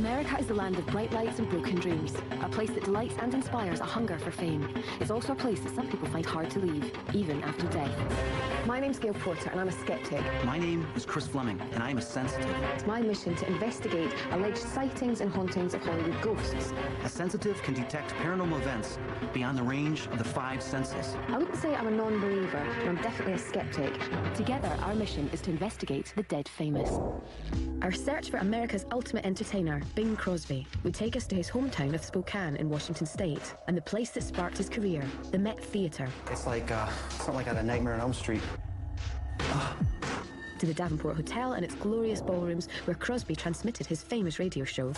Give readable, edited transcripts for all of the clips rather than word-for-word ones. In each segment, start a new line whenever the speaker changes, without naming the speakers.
America is the land of bright lights and broken dreams, a place that delights and inspires a hunger for fame. It's also a place that some people find hard to leave, even after death.
My name's Gail Porter, and I'm a skeptic.
My name is Chris Fleming, and I'm a sensitive.
It's my mission to investigate alleged sightings and hauntings of Hollywood ghosts.
A sensitive can detect paranormal events beyond the range of the 5 senses.
I wouldn't say I'm a non-believer, but I'm definitely a skeptic.
Together, our mission is to investigate the dead famous. Our search for America's ultimate entertainer, Bing Crosby, would take us to his hometown of Spokane in Washington State, and the place that sparked his career, the Met Theatre.
It's like something like out of Nightmare on Elm Street.
To the Davenport Hotel and its glorious ballrooms where Crosby transmitted his famous radio show.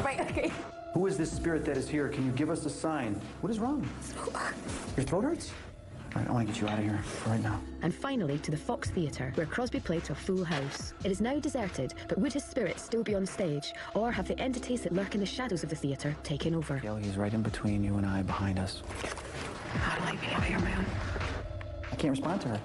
Right, okay.
Who is this spirit that is here? Can you give us a sign? What is wrong? Your throat hurts? All right, I want to get you out of here for right now.
And finally to the Fox Theatre, where Crosby played to a full house. It is now deserted, but would his spirit still be on stage, or have the entities that lurk in the shadows of the theatre taken over?
Gail, he's right in between you and I, behind us.
How do I get out of here, man?
I can't respond to her.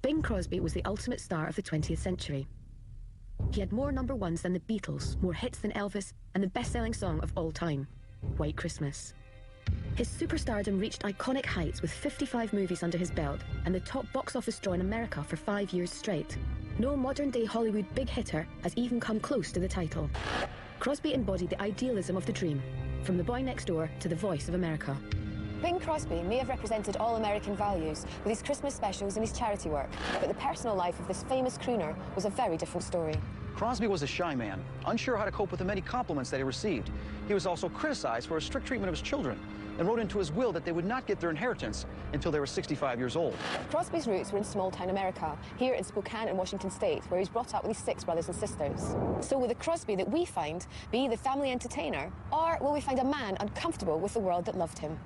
Bing Crosby was the ultimate star of the 20th century. He had more number ones than the Beatles, more hits than Elvis, and the best-selling song of all time, White Christmas. His superstardom reached iconic heights with 55 movies under his belt and the top box office draw in America for 5 years straight. No modern-day Hollywood big hitter has even come close to the title. Crosby embodied the idealism of the dream, from the boy next door to the voice of America.
Bing Crosby may have represented all American values with his Christmas specials and his charity work, but the personal life of this famous crooner was a very different story.
Crosby was a shy man, unsure how to cope with the many compliments that he received. He was also criticized for his strict treatment of his children and wrote into his will that they would not get their inheritance until they were 65 years old.
Crosby's roots were in small-town America, here in Spokane in Washington State, where he was brought up with his 6 brothers and sisters. So will the Crosby that we find be the family entertainer, or will we find a man uncomfortable with the world that loved him?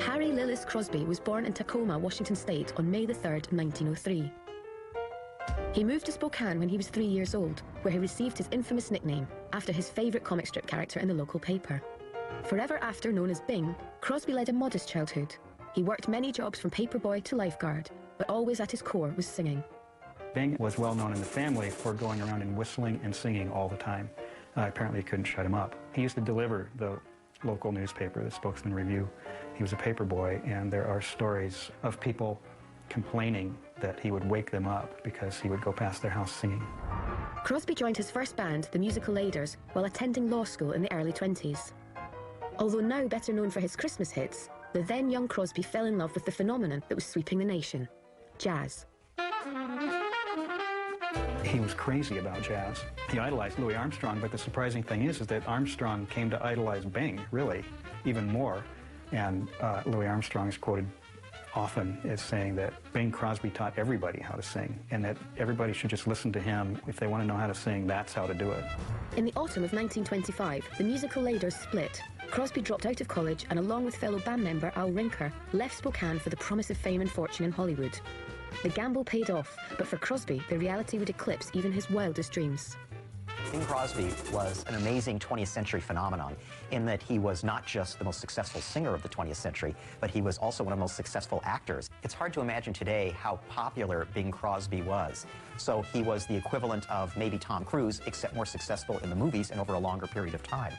Harry Lillis Crosby was born in Tacoma, Washington State on May the 3rd, 1903. He moved to Spokane when he was 3 years old, where he received his infamous nickname after his favorite comic strip character in the local paper. Forever after known as Bing, Crosby led a modest childhood. He worked many jobs from paperboy to lifeguard, but always at his core was singing.
Bing was well known in the family for going around and whistling and singing all the time. Apparently, you couldn't shut him up. He used to deliver the local newspaper, the Spokesman Review. He was a paperboy, and there are stories of people complaining that he would wake them up because he would go past their house singing.
Crosby joined his first band, the Musical Aiders, while attending law school in the early 20s. Although now better known for his Christmas hits, the then young Crosby fell in love with the phenomenon that was sweeping the nation, jazz.
He was crazy about jazz. He idolized Louis Armstrong, but the surprising thing is that Armstrong came to idolize Bing, really, even more. And Louis Armstrong is quoted often as saying that Bing Crosby taught everybody how to sing, and that everybody should just listen to him. If they want to know how to sing, that's how to do it.
In the autumn of 1925, the Musical Aiders split. Crosby dropped out of college and, along with fellow band member Al Rinker, left Spokane for the promise of fame and fortune in Hollywood. The gamble paid off, but for Crosby, the reality would eclipse even his wildest dreams.
Bing Crosby was an amazing 20th century phenomenon in that he was not just the most successful singer of the 20th century, but he was also one of the most successful actors. It's hard to imagine today how popular Bing Crosby was. So he was the equivalent of maybe Tom Cruise, except more successful in the movies and over a longer period of time.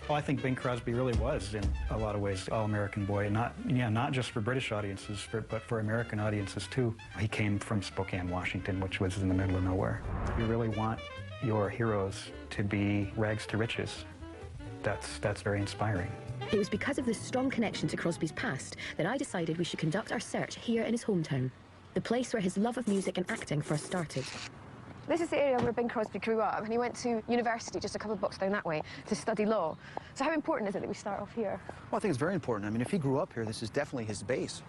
Well, I think Bing Crosby really was, in a lot of ways, all-American boy, not just for British audiences, but for American audiences, too. He came from Spokane, Washington, which was in the middle of nowhere. You really want your heroes to be rags to riches. That's very inspiring.
It was because of this strong connection to Crosby's past that I decided we should conduct our search here in his hometown, the place where his love of music and acting first started.
This is the area where Bing Crosby grew up, and he went to university just a couple of blocks down that way to study law. So how important is it that we start off here?
Well, I think it's very important. I mean, if he grew up here, this is definitely his base.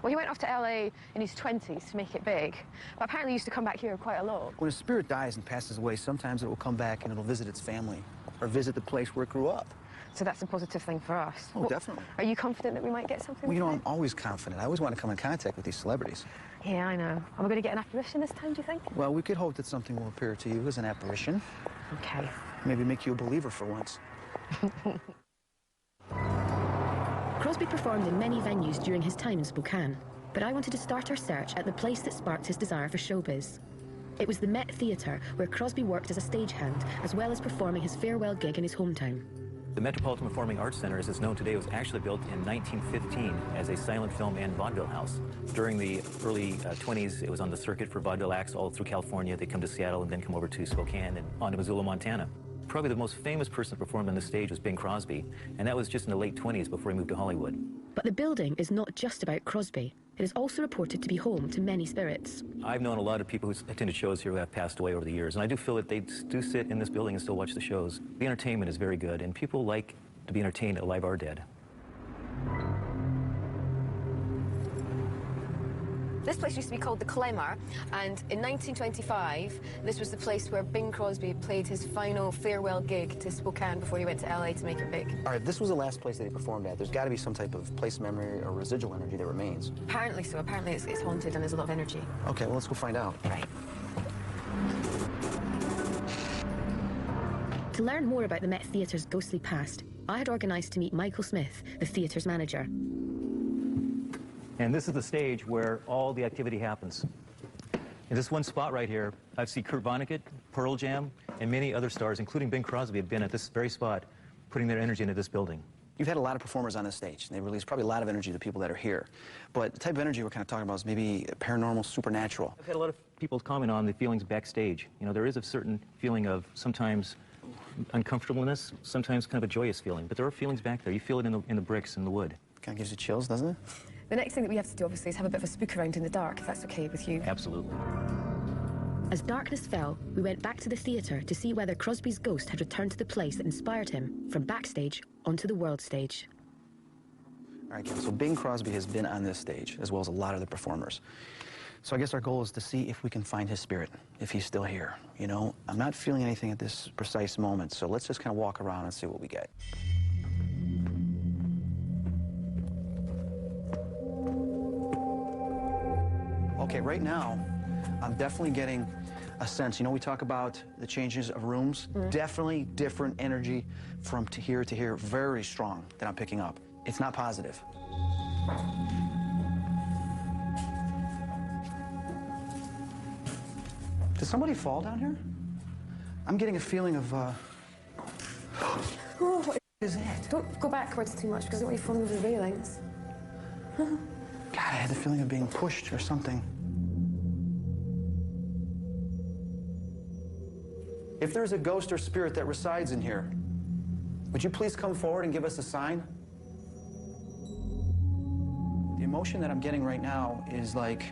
Well, he went off to LA in his 20s to make it big, but apparently he used to come back here quite a lot.
When a spirit dies and passes away, sometimes it will come back and it'll visit its family or visit the place where it grew up.
So that's a positive thing for us.
Oh, definitely.
Are you confident that we might get something?
Well, you know, I'm always confident. I always want to come in contact with these celebrities.
Yeah, I know. Are we going to get an apparition this time, do you think?
Well, we could hope that something will appear to you as an apparition.
Okay.
Maybe make you a believer for once.
Crosby performed in many venues during his time in Spokane, but I wanted to start our search at the place that sparked his desire for showbiz. It was the Met Theatre, where Crosby worked as a stagehand, as well as performing his farewell gig in his hometown.
The Metropolitan Performing Arts Center, as it's known today, was actually built in 1915 as a silent film and vaudeville house. During the early 20s, it was on the circuit for vaudeville acts all through California. They come to Seattle and then come over to Spokane and on to Missoula, Montana. Probably the most famous person that performed on the stage was Bing Crosby, and that was just in the late 20s before he moved to Hollywood.
But the building is not just about Crosby. It is also reported to be home to many spirits.
I've known a lot of people who attended shows here who have passed away over the years, and I do feel that they do sit in this building and still watch the shows. The entertainment is very good, and people like to be entertained alive or dead.
This place used to be called the Clemmer, and in 1925, this was the place where Bing Crosby played his final farewell gig to Spokane before he went to LA to make it big.
All right, this was the last place that he performed at. There's got to be some type of place memory or residual energy that remains.
Apparently so. Apparently it's haunted and there's a lot of energy.
Okay, well, let's go find out.
Right.
To learn more about the Met Theatre's ghostly past, I had organised to meet Michael Smith, the theatre's manager.
And this is the stage where all the activity happens. In this one spot right here, I've seen Kurt Vonnegut, Pearl Jam, and many other stars, including Bing Crosby, have been at this very spot, putting their energy into this building.
You've had a lot of performers on this stage. They release probably a lot of energy to the people that are here. But the type of energy we're kind of talking about is maybe paranormal, supernatural.
I've had a lot of people comment on the feelings backstage. You know, there is a certain feeling of sometimes uncomfortableness, sometimes kind of a joyous feeling. But there are feelings back there. You feel it in the bricks and the wood.
Kind of gives you chills, doesn't it?
The next thing that we have to do, obviously, is have a bit of a spook around in the dark, if that's okay with you.
Absolutely.
As darkness fell, we went back to the theatre to see whether Crosby's ghost had returned to the place that inspired him from backstage onto the world stage.
All right, Ken, so Bing Crosby has been on this stage, as well as a lot of the performers. So I guess our goal is to see if we can find his spirit, if he's still here. You know, I'm not feeling anything at this precise moment, so let's just kind of walk around and see what we get. Okay, right now, I'm definitely getting a sense. You know, we talk about the changes of rooms. Definitely different energy from here to here. Very strong that I'm picking up. It's not positive. Did somebody fall down here? I'm getting a feeling of, What is that?
Don't go backwards too much, because I don't want you falling over the railings.
God, I had the feeling of being pushed or something. If there's a ghost or spirit that resides in here, would you please come forward and give us a sign? The emotion that I'm getting right now is like...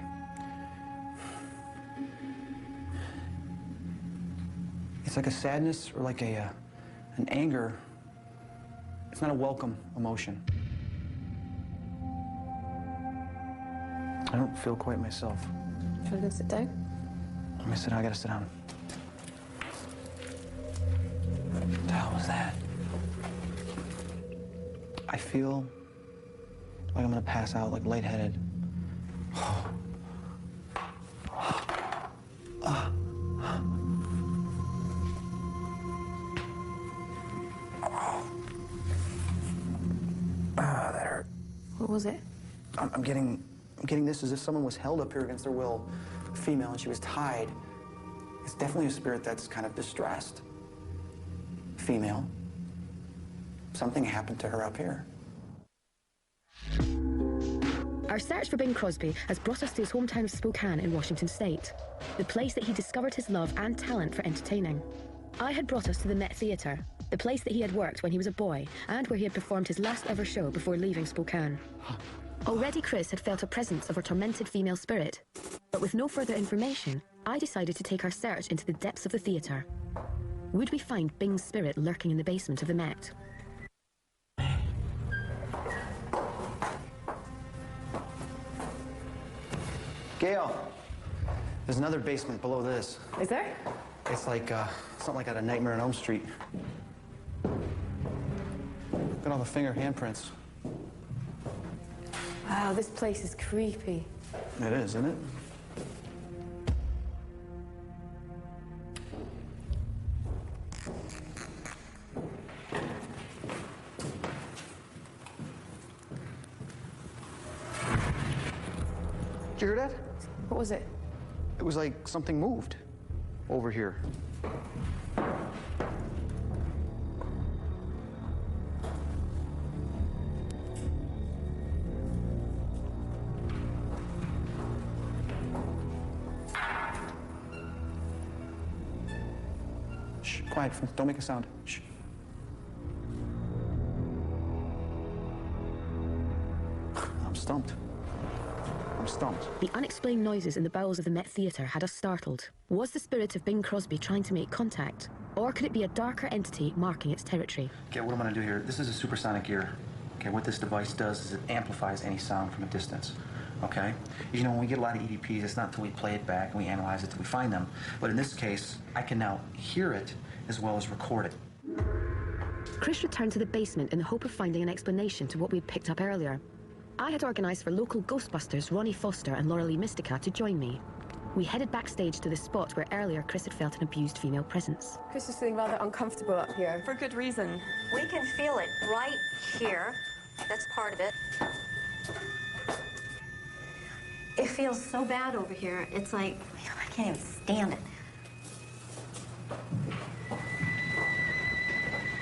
It's like a sadness or like an anger. It's not a welcome emotion. I don't feel quite myself.
Shall I go sit down?
Let me sit down. I gotta sit down. What the hell was that? I feel like I'm gonna pass out, like lightheaded. That hurt.
What was it?
I'm getting this as if someone was held up here against their will, female, and she was tied. It's definitely a spirit that's kind of distressed. Female. Something happened to her up here.
Our search for Bing Crosby has brought us to his hometown of Spokane in Washington State, the place that he discovered his love and talent for entertaining. I had brought us to the Met Theatre, the place that he had worked when he was a boy and where he had performed his last ever show before leaving Spokane. Already Chris had felt a presence of a tormented female spirit, but with no further information, I decided to take our search into the depths of the theatre. Would we find Bing's spirit lurking in the basement of the Met?
Gail, there's another basement below this.
Is there?
It's like something like out of Nightmare on Elm Street. Look at all the finger handprints.
Wow, this place is creepy.
It is, isn't it? Did you hear that?
What was it?
It was like something moved over here. Shh, quiet, don't make a sound. Shh. I'm stumped. I'm stumped.
The unexplained noises in the bowels of the Met Theatre had us startled. Was the spirit of Bing Crosby trying to make contact? Or could it be a darker entity marking its territory?
Okay, what I'm gonna do here, this is a supersonic ear. Okay, what this device does is it amplifies any sound from a distance. Okay? You know, when we get a lot of EVPs, it's not until we play it back and we analyze it till we find them. But in this case, I can now hear it as well as record it.
Chris returned to the basement in the hope of finding an explanation to what we'd picked up earlier. I had organised for local Ghostbusters Ronnie Foster and Laura Lee Mystica to join me. We headed backstage to the spot where earlier Chris had felt an abused female presence.
Chris is feeling rather uncomfortable up here.
For good reason.
We can feel it right here. That's part of it. It feels so bad over here. It's like, I can't even stand it.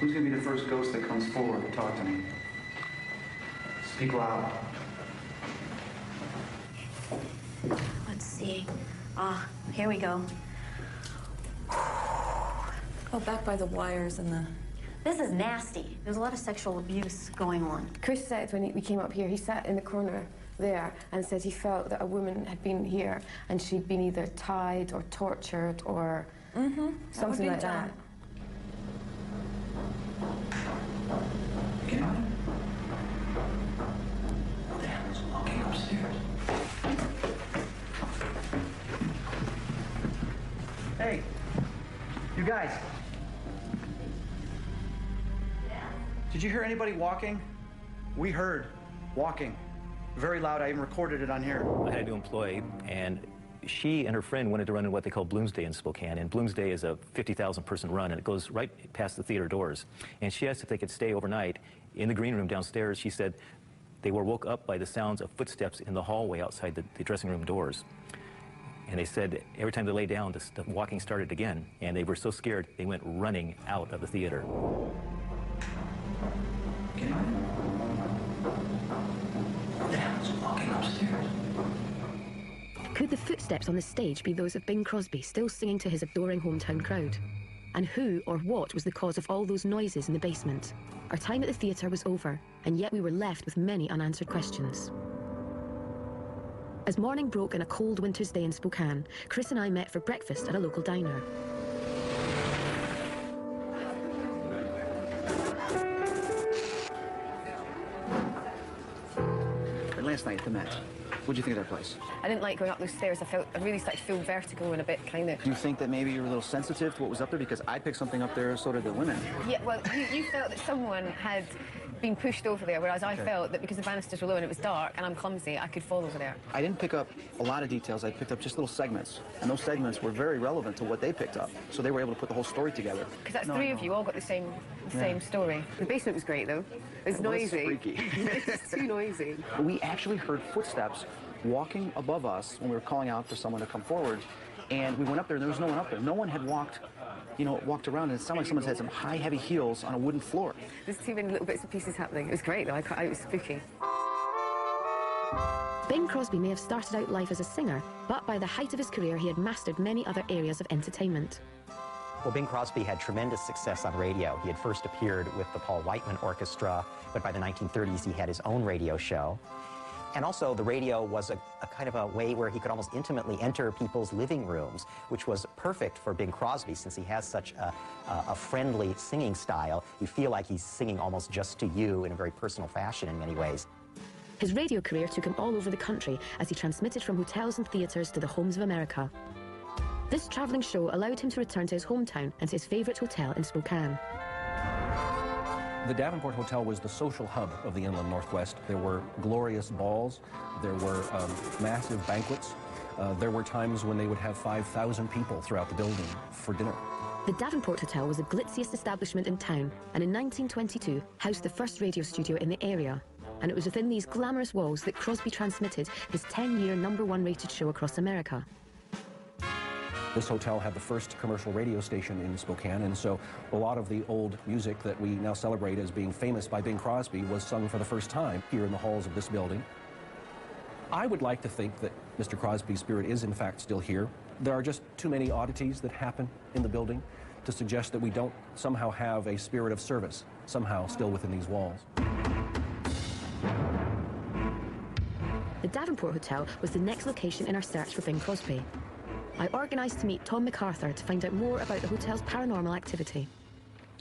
Who's gonna be the first ghost that comes forward to talk to me? Speak loud.
Let's see. Here we go.
Oh, back by the wires and the...
This is nasty. There's a lot of sexual abuse going on.
Chris said when we came up here, he sat in the corner there and said he felt that a woman had been here and she'd been either tied or tortured or something like that.
Get on. What the hell is walking upstairs? Hey, you guys. Did you hear anybody walking? We heard walking. Very loud. I even recorded it on here.
I had a new employee, and she and her friend wanted to run in what they call Bloomsday in Spokane. And Bloomsday is a 50,000 person run, and it goes right past the theater doors. And she asked if they could stay overnight in the green room downstairs. She said they were woke up by the sounds of footsteps in the hallway outside the dressing room doors. And they said every time they lay down, the walking started again. And they were so scared, they went running out of the theater.
Walking upstairs.
Could the footsteps on the stage be those of Bing Crosby still singing to his adoring hometown crowd? And who or what was the cause of all those noises in the basement? Our time at the theatre was over, and yet we were left with many unanswered questions. As morning broke on a cold winter's day in Spokane, Chris and I met for breakfast at a local diner.
Last night at the Met, what'd you think of that place?
I didn't like going up those stairs. I really started to feel vertigo and a bit kind of...
Do you think that maybe you were a little sensitive to what was up there? Because I picked something up there, so did the women.
Yeah, well, you felt that someone had been pushed over there, whereas I felt that because the banisters were low and it was dark and I'm clumsy, I could fall over there.
I didn't pick up a lot of details. I picked up just little segments, and those segments were very relevant to what they picked up. So they were able to put the whole story together.
Because that's three of you all got the same story. The basement was great, though. It was noisy.
Freaky.
It's too noisy.
We actually heard footsteps walking above us when we were calling out for someone to come forward, and we went up there, and there was no one up there. No one had walked around, and it sounded like someone had some high, heavy heels on a wooden floor.
There's too many little bits and pieces happening. It was great, though. It was spooky.
Bing Crosby may have started out life as a singer, but by the height of his career, he had mastered many other areas of entertainment.
Well, Bing Crosby had tremendous success on radio. He had first appeared with the Paul Whiteman Orchestra, but by the 1930s, he had his own radio show. And also, the radio was a kind of a way where he could almost intimately enter people's living rooms, which was perfect for Bing Crosby since he has such a friendly singing style. You feel like he's singing almost just to you in a very personal fashion in many ways.
His radio career took him all over the country as he transmitted from hotels and theatres to the homes of America. This travelling show allowed him to return to his hometown and to his favourite hotel in Spokane.
The Davenport Hotel was the social hub of the inland Northwest. There were glorious balls, there were massive banquets. There were times when they would have 5,000 people throughout the building for dinner.
The Davenport Hotel was the glitziest establishment in town, and in 1922 housed the first radio studio in the area. And it was within these glamorous walls that Crosby transmitted his 10-year #1 rated show across America.
This hotel had the first commercial radio station in Spokane, and so a lot of the old music that we now celebrate as being famous by Bing Crosby was sung for the first time here in the halls of this building. I would like to think that Mr. Crosby's spirit is in fact still here. There are just too many oddities that happen in the building to suggest that we don't somehow have a spirit of service somehow still within these walls.
The Davenport Hotel was the next location in our search for Bing Crosby. I organised to meet Tom MacArthur to find out more about the hotel's paranormal activity.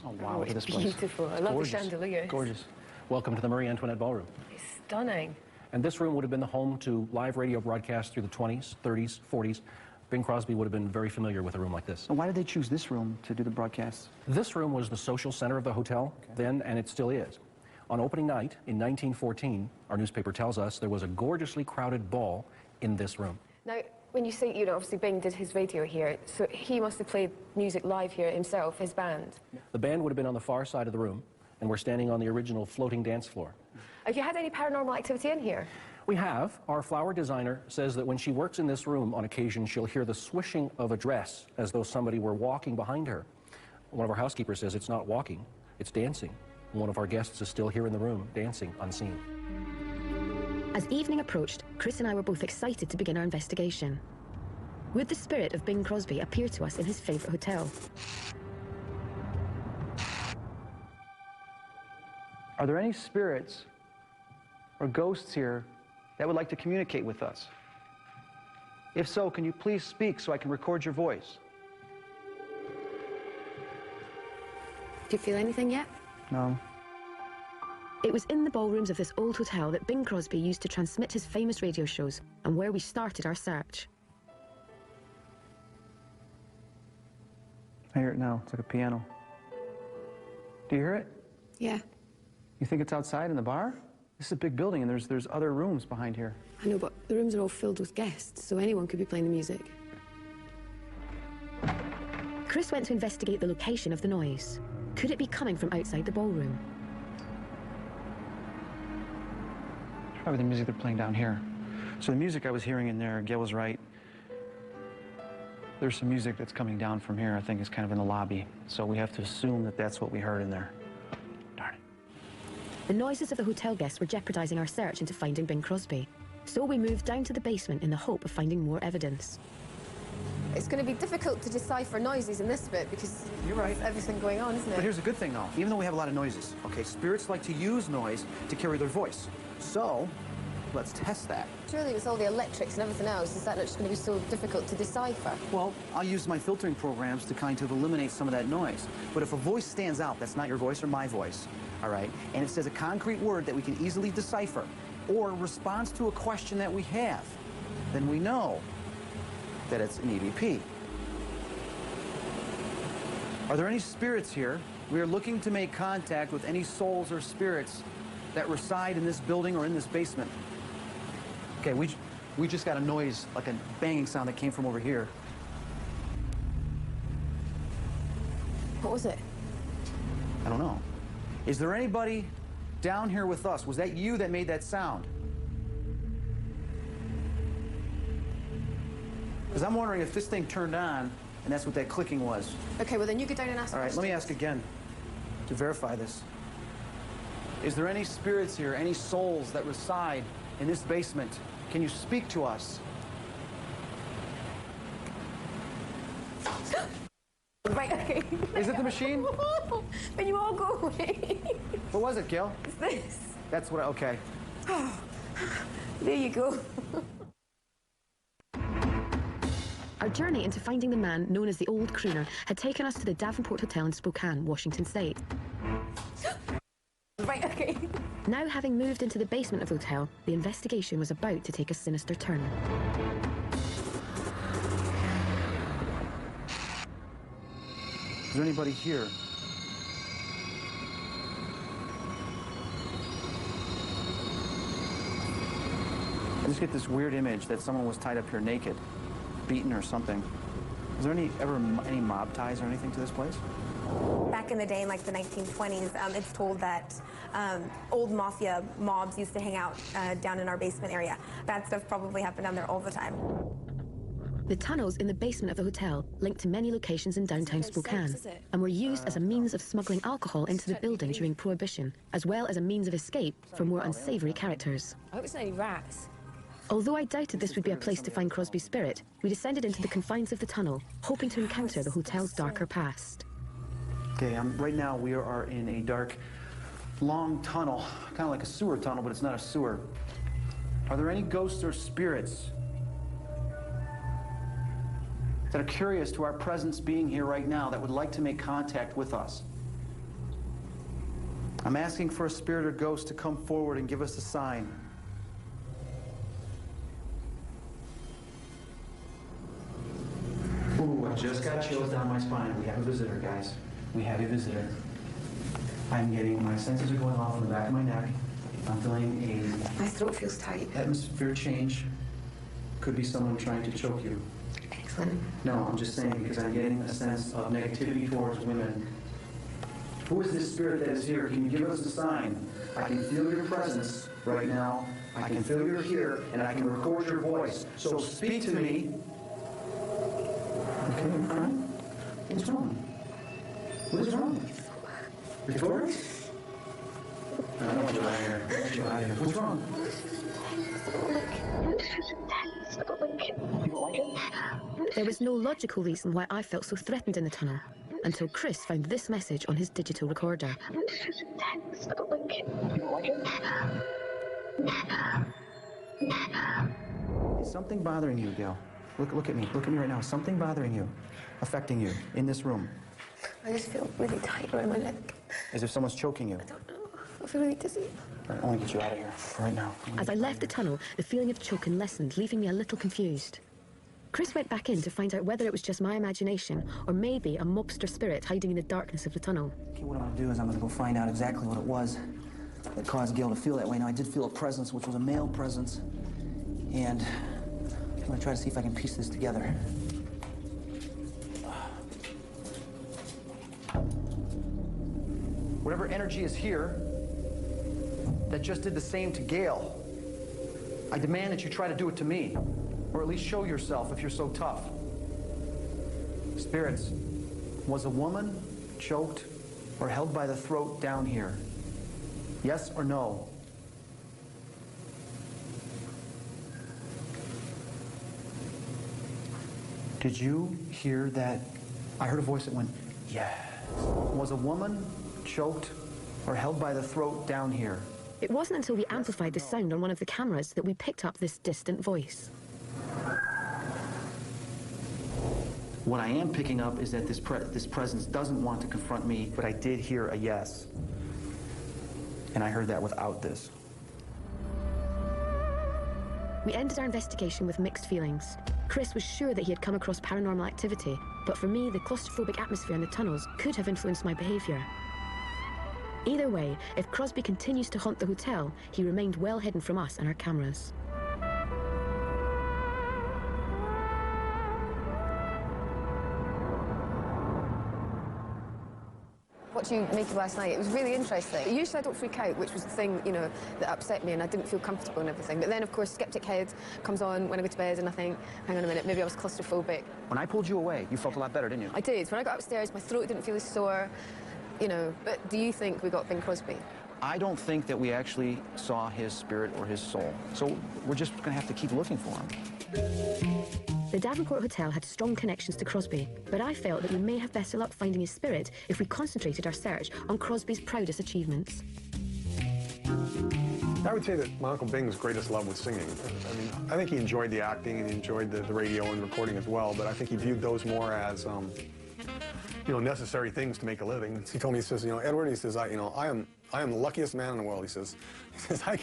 Oh, wow, look at this place.
Beautiful. I love the chandeliers.
Gorgeous. Welcome to the Marie Antoinette Ballroom.
It's stunning.
And this room would have been the home to live radio broadcasts through the 20s, 30s, 40s. Bing Crosby would have been very familiar with a room like this.
And why did they choose this room to do the broadcasts?
This room was the social center of the hotel then, and it still is. On opening night in 1914, our newspaper tells us there was a gorgeously crowded ball in this room.
Now, when you say, you know, obviously Bing did his radio here, so he must have played music live here himself, his band.
The band would have been on the far side of the room, and we're standing on the original floating dance floor.
Have you had any paranormal activity in here?
We have. Our flower designer says that when she works in this room, on occasion, she'll hear the swishing of a dress as though somebody were walking behind her. One of our housekeepers says it's not walking, it's dancing. One of our guests is still here in the room, dancing unseen.
As evening approached, Chris and I were both excited to begin our investigation. Would the spirit of Bing Crosby appear to us in his favourite hotel?
Are there any spirits or ghosts here that would like to communicate with us? If so, can you please speak so I can record your voice?
Do you feel anything yet?
No.
It was in the ballrooms of this old hotel that Bing Crosby used to transmit his famous radio shows, and where we started our search.
I hear it now. It's like a piano. Do you hear it?
Yeah.
You think it's outside in the bar? This is a big building, and there's other rooms behind here.
I know, but the rooms are all filled with guests, so anyone could be playing the music.
Chris went to investigate the location of the noise. Could it be coming from outside the ballroom?
It's probably the music they're playing down here. So the music I was hearing in there, Gail was right. There's some music that's coming down from here, I think is kind of in the lobby. So we have to assume that that's what we heard in there. Darn it.
The noises of the hotel guests were jeopardizing our search into finding Bing Crosby. So we moved down to the basement in the hope of finding more evidence.
It's going to be difficult to decipher noises in this bit because
you're right.
There's everything going on, isn't it?
But here's the good thing, though. Even though we have a lot of noises, okay, spirits like to use noise to carry their voice. So, let's test that.
Surely with all the electrics and everything else, is that not just going to be so difficult to decipher?
Well, I'll use my filtering programs to kind of eliminate some of that noise. But if a voice stands out, that's not your voice or my voice, all right? And it says a concrete word that we can easily decipher or responds to a question that we have, then we know that it's an EVP. Are there any spirits here? We are looking to make contact with any souls or spirits that reside in this building or in this basement. Okay, we just got a noise, like a banging sound that came from over here.
What was it?
I don't know. Is there anybody down here with us? Was that you that made that sound? Because I'm wondering if this thing turned on, and that's what that clicking was.
Okay, well then you go down and ask.
All right, let me ask again to verify this. Is there any spirits here, any souls that reside in this basement? Can you speak to us?
Right, okay.
Is it the machine?
When you all go away.
What was it, Gil?
It's this.
That's what, okay.
There you go.
Our journey into finding the man known as the Old Crooner had taken us to the Davenport Hotel in Spokane, Washington State.
Right, okay.
Now, having moved into the basement of the hotel, the investigation was about to take a sinister turn.
Is there anybody here? I just get this weird image that someone was tied up here naked, beaten or something. Is there ever any mob ties or anything to this place?
Back in the day, in like the 1920s, it's told that old mafia mobs used to hang out down in our basement area. Bad stuff probably happened down there all the time.
The tunnels in the basement of the hotel linked to many locations in downtown Spokane and were used as a means of smuggling alcohol into the building during Prohibition, as well as a means of escape for more unsavory characters.
I hope it's not any rats.
Although I doubted this would be a place to find Crosby's spirit, we descended into the confines of the tunnel, hoping to encounter the hotel's darker past.
Okay, right now we are in a dark, long tunnel, kind of like a sewer tunnel, but it's not a sewer. Are there any ghosts or spirits that are curious to our presence being here right now that would like to make contact with us? I'm asking for a spirit or ghost to come forward and give us a sign. Ooh, I just got chills down my spine. We have a visitor, guys. We have a visitor. I'm getting, my senses are going off in the back of my neck. I'm feeling
My throat feels tight.
atmosphere change. Could be someone trying to choke you.
Excellent.
No, I'm just saying because I'm getting a sense of negativity towards women. Who is this spirit that is here? Can you give us a sign? I can feel your presence right now. I can feel you're here, and I can record your voice. So speak to me. Okay, I'm crying. What's wrong? What is wrong? Victoria? I don't want you out of here. I want you out of here. What's wrong? You don't like it?
There was no logical reason why I felt so threatened in the tunnel, until Chris found this message on his digital recorder.
You don't like it? Is something bothering you, Gail? Look at me. Look at me right now. Is something bothering you, affecting you in this room?
I just feel really tight around my neck.
As if someone's choking you.
I don't know. I feel really dizzy.
I want to get you out of here right now.
As I left the tunnel, the feeling of choking lessened, leaving me a little confused. Chris went back in to find out whether it was just my imagination or maybe a mobster spirit hiding in the darkness of the tunnel.
Okay, what I'm going to do is I'm going to go find out exactly what it was that caused Gail to feel that way. Now, I did feel a presence, which was a male presence, and I'm going to try to see if I can piece this together. Whatever energy is here that just did the same to Gail, I demand that you try to do it to me, or at least show yourself if you're so tough. Spirits, was a woman choked or held by the throat down here? Yes or no? Did you hear that? I heard a voice that went, yes. Was a woman choked or held by the throat down here?
It wasn't until we amplified the sound on one of the cameras that we picked up this distant voice.
What I am picking up is that this presence doesn't want to confront me, but I did hear a yes. And I heard that without this.
We ended our investigation with mixed feelings. Chris was sure that he had come across paranormal activity, but for me, the claustrophobic atmosphere in the tunnels could have influenced my behavior. Either way, if Crosby continues to haunt the hotel, he remained well hidden from us and our cameras.
What do you make of last night? It was really interesting. Usually I don't freak out, which was the thing, you know, that upset me, and I didn't feel comfortable and everything. But then, of course, Skeptic Head comes on when I go to bed, and I think, hang on a minute, maybe I was claustrophobic.
When I pulled you away, you felt a lot better, didn't you?
I did. When I got upstairs, my throat didn't feel as sore, you know. But do you think we got Bing Crosby?
I don't think that we actually saw his spirit or his soul. So we're just going to have to keep looking for him.
The Davenport Hotel had strong connections to Crosby, but I felt that we may have better luck finding his spirit if we concentrated our search on Crosby's proudest achievements.
I would say that my Uncle Bing's greatest love was singing. I mean, I think he enjoyed the acting and he enjoyed the radio and recording as well, but I think he viewed those more as necessary things to make a living. He told me, he says, Edward, he says, I am the luckiest man in the world. He says, I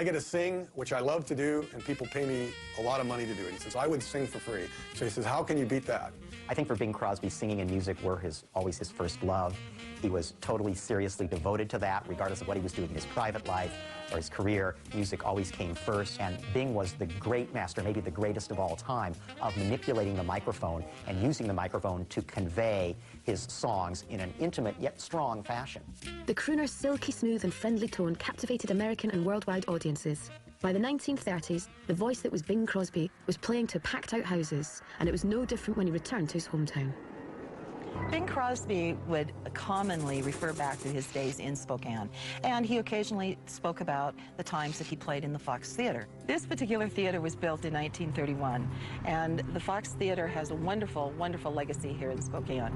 get to sing, which I love to do, and people pay me a lot of money to do it. He says, I would sing for free. So he says, how can you beat that?
I think for Bing Crosby, singing and music were always his first love. He was totally seriously devoted to that, regardless of what he was doing in his private life or his career. Music always came first, and Bing was the great master, maybe the greatest of all time, of manipulating the microphone and using the microphone to convey his songs in an intimate yet strong fashion.
The crooner's silky smooth and friendly tone captivated American and worldwide audiences. By the 1930s, the voice that was Bing Crosby was playing to packed-out houses, and it was no different when he returned to his hometown.
Bing Crosby would commonly refer back to his days in Spokane, and he occasionally spoke about the times that he played in the Fox Theater. This particular theater was built in 1931, and the Fox Theater has a wonderful, wonderful legacy here in Spokane.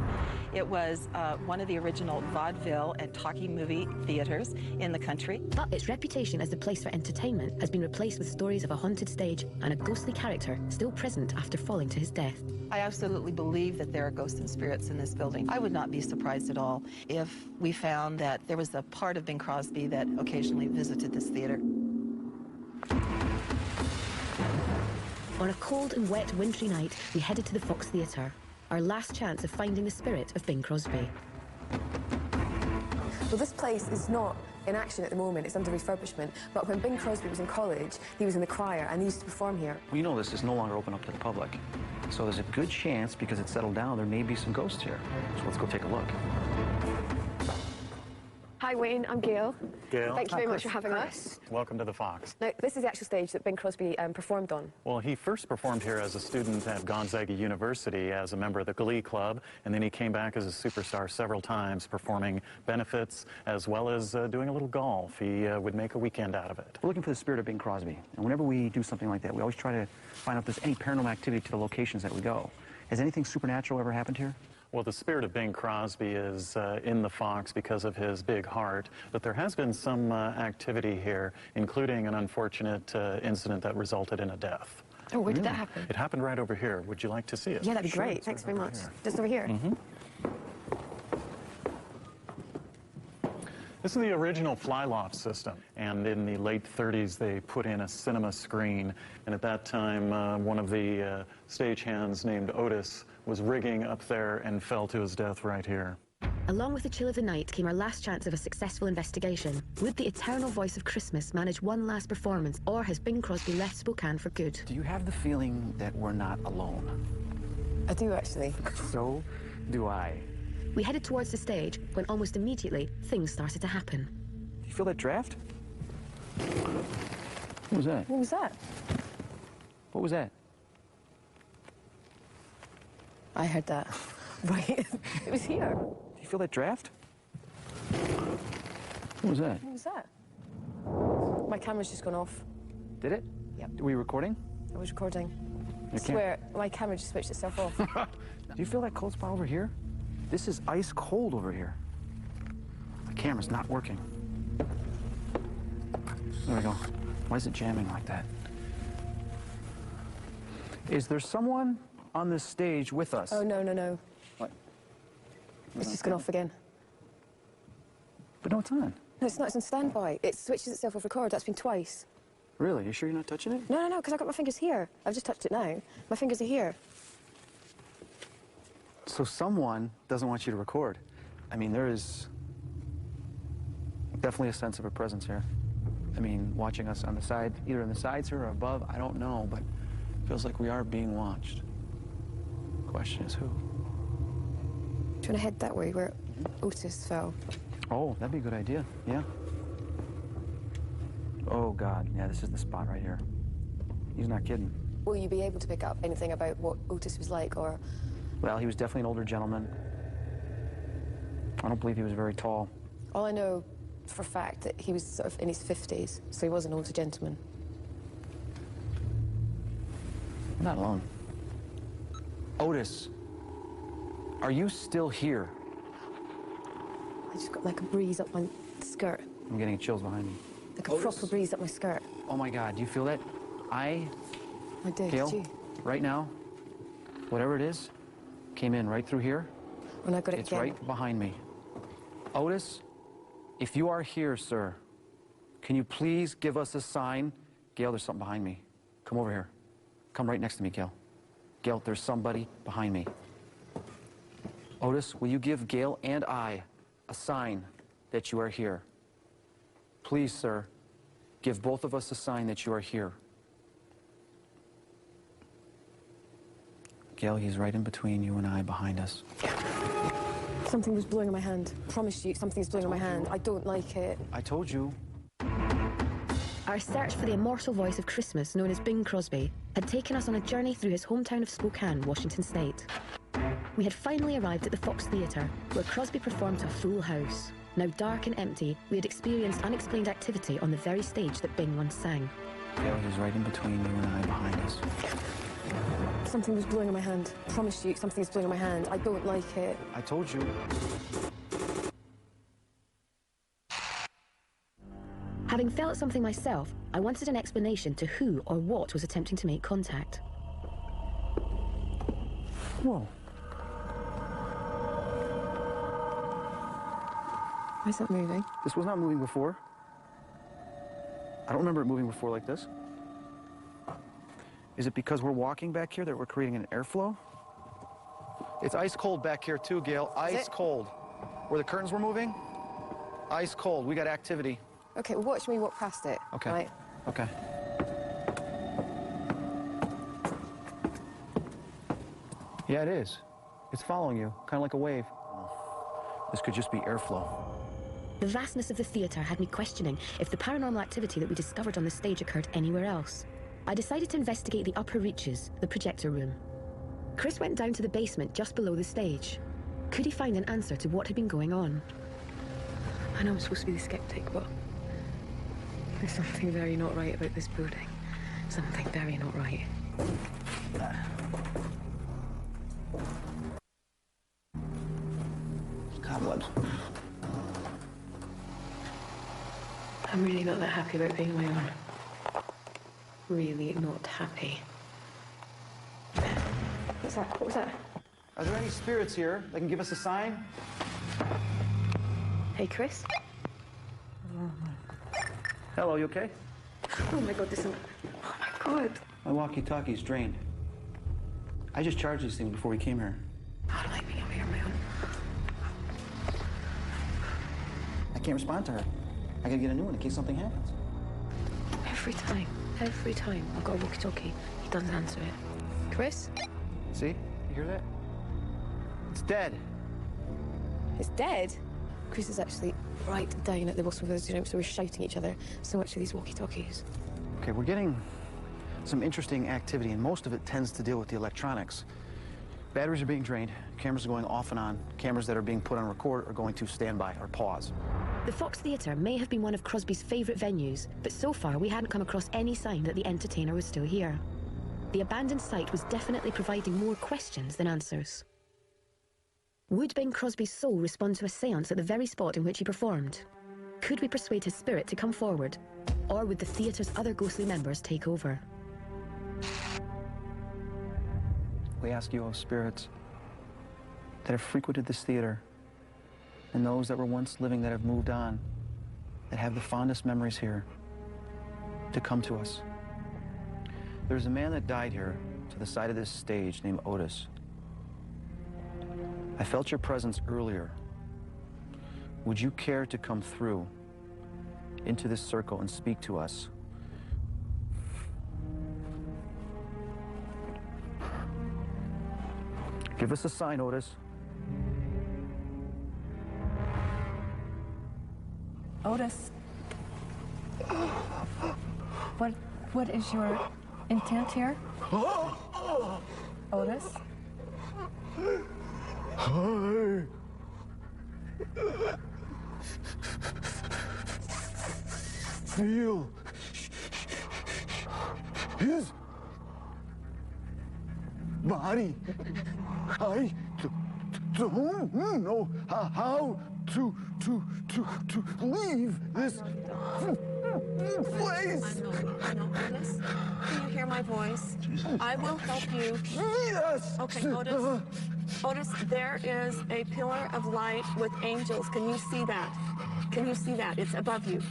It was one of the original vaudeville and talkie movie theaters in the country.
But its reputation as the place for entertainment has been replaced with stories of a haunted stage and a ghostly character still present after falling to his death.
I absolutely believe that there are ghosts and spirits in this building. I would not be surprised at all if we found that there was a part of Bing Crosby that occasionally visited this theater.
On a cold and wet wintry night, we headed to the Fox Theatre, our last chance of finding the spirit of Bing Crosby.
Well, this place is not in action at the moment. It's under refurbishment. But when Bing Crosby was in college, he was in the choir and he used to perform here.
Well, this is no longer open up to the public. So there's a good chance, because it's settled down, there may be some ghosts here. So let's go take a look.
Hi, Wayne. I'm Gail.
Gail.
Thank you very much for having us.
Welcome to the Fox.
Now, this is the actual stage that Bing Crosby performed on.
Well, he first performed here as a student at Gonzaga University as a member of the Glee Club, and then he came back as a superstar several times, performing benefits as well as doing a little golf. He would make a weekend out of it.
We're looking for the spirit of Bing Crosby, and whenever we do something like that, we always try to find out if there's any paranormal activity to the locations that we go. Has anything supernatural ever happened here?
Well, the spirit of Bing Crosby is in the Fox because of his big heart, but there has been some activity here, including an unfortunate incident that resulted in a death.
Oh, where did that happen?
It happened right over here. Would you like to see it?
Yeah, that'd be great. Thanks very much. Just over here.
Mm-hmm. This is the original fly-loft system, and in the late 30s they put in a cinema screen, and at that time one of the stagehands named Otis was rigging up there and fell to his death right here.
Along with the chill of the night came our last chance of a successful investigation. Would the eternal voice of Christmas manage one last performance, or has Bing Crosby left Spokane for good?
Do you have the feeling that we're not alone?
I do, actually.
So do I.
We headed towards the stage when almost immediately things started to happen.
Do you feel that draft? What was that?
What was that?
What was that?
I heard that. Right. It was here.
Do you feel that draft? What was that?
What was that? My camera's just gone off.
Did it?
Yep.
Were you recording?
I was recording.
You
I swear, my camera just switched itself off.
Do you feel that cold spot over here? This is ice cold over here. The camera's not working. There we go. Why is it jamming like that? Is there someone on this stage with us?
Oh, no, no, no.
What?
It's just gone off again.
But no, it's on.
No, it's not. It's on standby. It switches itself off record. That's been twice.
Really? You sure you're not touching it?
No, no, no, because I've got my fingers here. I've just touched it now. My fingers are here.
So someone doesn't want you to record. I mean, there is definitely a sense of a presence here. I mean, watching us on the side, either on the sides here or above, I don't know, but it feels like we are being watched. The question is who?
Do you want to head that way where Otis fell?
Oh, that'd be a good idea, yeah. Oh, God, yeah, this is the spot right here. He's not kidding.
Will you be able to pick up anything about what Otis was like, or...?
Well, he was definitely an older gentleman. I don't believe he was very tall.
All I know for a fact that he was sort of in his 50s, so he was an older gentleman.
I'm not alone. Otis, are you still here?
I just got like a breeze up my skirt.
I'm getting chills behind me.
Like a proper breeze up my skirt.
Oh my God, do you feel that?
I did,
Gail,
did you?
right now, whatever it is, came in right through here.
when I got it
It's
again.
right behind me. Otis, if you are here, sir, can you please give us a sign? Gail, there's something behind me. Come over here. Come right next to me, Gail. Gail, there's somebody behind me. Otis, will you give Gail and I a sign that you are here? Please, sir, give both of us a sign that you are here. Gail, he's right in between you and I, behind us.
Something was blowing on my hand. Promise you, something's blowing on my hand. I don't like it.
I told you.
Our search for the immortal voice of Christmas, known as Bing Crosby, had taken us on a journey through his hometown of Spokane, Washington State. We had finally arrived at the Fox Theatre, where Crosby performed to a full house. Now dark and empty, we had experienced unexplained activity on the very stage that Bing once sang.
Gail, he's right in between you and I, behind us.
Something was blowing on my hand. Promise you, something's blowing on my hand. I don't like it.
I told you.
Having felt something myself, I wanted an explanation to who or what was attempting to make contact.
Whoa.
Why is that moving?
This was not moving before. I don't remember it moving before like this. Is it because we're walking back here that we're creating an airflow? It's ice cold back here too, Gail. Ice cold. Where the curtains were moving, ice cold. We got activity.
Okay, watch me walk past it.
Okay.
Right?
Okay. Yeah, it is. It's following you, kind of like a wave. This could just be airflow.
The vastness of the theatre had me questioning if the paranormal activity that we discovered on the stage occurred anywhere else. I decided to investigate the upper reaches, the projector room. Chris went down to the basement just below the stage. Could he find an answer to what had been going on?
I know I'm supposed to be the skeptic, but there's something very not right about this building. Something very not right.
Cobwebs.
I'm really not that happy about being on my own. Really not happy. What's that? What was that?
Are there any spirits here that can give us a sign?
Hey, Chris?
Hello, you okay?
Oh my God, this is... Oh my God.
My walkie-talkie's drained. I just charged these things before we came here.
I don't like being over here on my own.
I can't respond to her. I gotta get a new one in case something happens.
Every time I've got a walkie-talkie, he doesn't answer it. Chris?
See? You hear that? It's dead.
It's dead? Chris is actually right down at the bottom of the room, so we're shouting at each other so much for these walkie-talkies.
Okay, we're getting some interesting activity, and most of it tends to deal with the electronics. Batteries are being drained, cameras are going off and on, cameras that are being put on record are going to standby or pause.
The Fox Theatre may have been one of Crosby's favourite venues, but so far we hadn't come across any sign that the entertainer was still here. The abandoned site was definitely providing more questions than answers. Would Bing Crosby's soul respond to a séance at the very spot in which he performed? Could we persuade his spirit to come forward? Or would the theatre's other ghostly members take over?
We ask you, O spirits, that have frequented this theater, and those that were once living that have moved on, that have the fondest memories here, to come to us. There's a man that died here to the side of this stage named Otis. I felt your presence earlier. Would you care to come through into this circle and speak to us? Give us a sign, Otis.
Otis. What is your intent here? Otis?
I feel his body. I don't know how to leave this place.
I know, Otis. Can you hear my voice? I will help you.
Yes.
Okay, Otis. Otis, there is a pillar of light with angels. Can you see that? Can you see that? It's above you.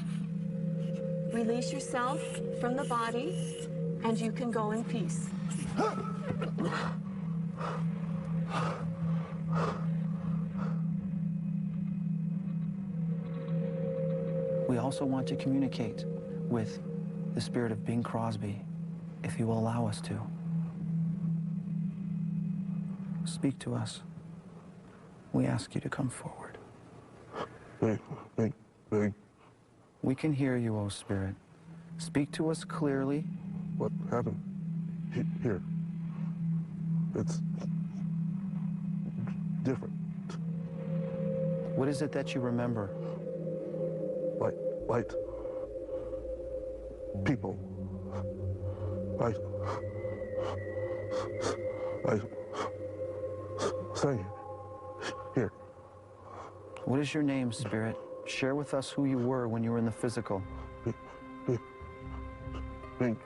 Release yourself from the body, and you can go in peace.
We also want to communicate with the spirit of Bing Crosby, if you will allow us to. Speak to us. We ask you to come forward.
Bing.
We can hear you, O Spirit. Speak to us clearly.
What happened here? It's different.
What is it that you remember?
Light. People. I say here.
What is your name, Spirit? Share with us who you were when you were in the physical.
Bing.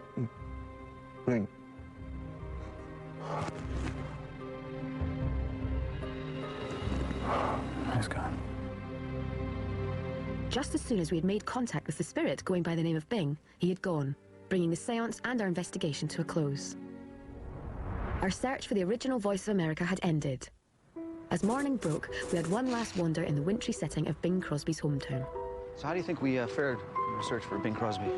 He's gone.
Just as soon as we had made contact with the spirit going by the name of Bing, he had gone, bringing the seance and our investigation to a close. Our search for the original Voice of America had ended. As morning broke, we had one last wander in the wintry setting of Bing Crosby's hometown.
So how do you think we fared in our search for Bing Crosby?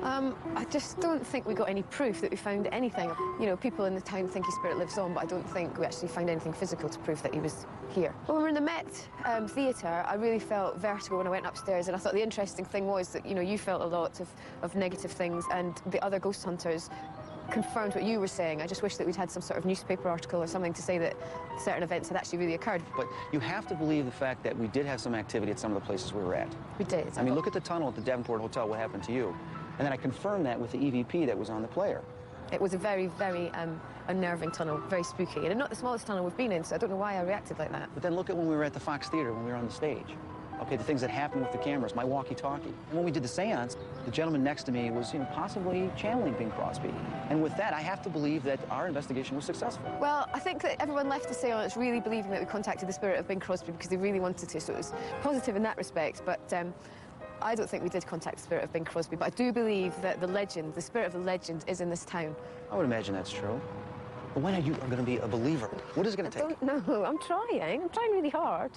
I just don't think we got any proof that we found anything. You know, people in the town think his spirit lives on, but I don't think we actually found anything physical to prove that he was here. When we were in the Met Theatre, I really felt vertigo when I went upstairs, and I thought the interesting thing was that, you know, you felt a lot of negative things, and the other ghost hunters confirmed what you were saying. I just wish that we'd had some sort of newspaper article or something to say that certain events had actually really occurred.
But you have to believe the fact that we did have some activity at some of the places we were at.
We did.
I mean, look at the tunnel at the Davenport Hotel, what happened to you. And then I confirmed that with the EVP that was on the player.
It was a very, very unnerving tunnel, very spooky. And not the smallest tunnel we've been in, so I don't know why I reacted like that.
But then look at when we were at the Fox Theater, when we were on the stage. Okay, the things that happened with the cameras, my walkie-talkie. When we did the seance, the gentleman next to me was, you know, possibly channeling Bing Crosby. And with that, I have to believe that our investigation was successful.
Well, I think that everyone left the seance really believing that we contacted the spirit of Bing Crosby because they really wanted to, so it was positive in that respect. But I don't think we did contact the spirit of Bing Crosby, but I do believe that the legend, the spirit of the legend, is in this town.
I would imagine that's true. But when are you going to be a believer? What is it going to take?
I don't know. I'm trying really hard.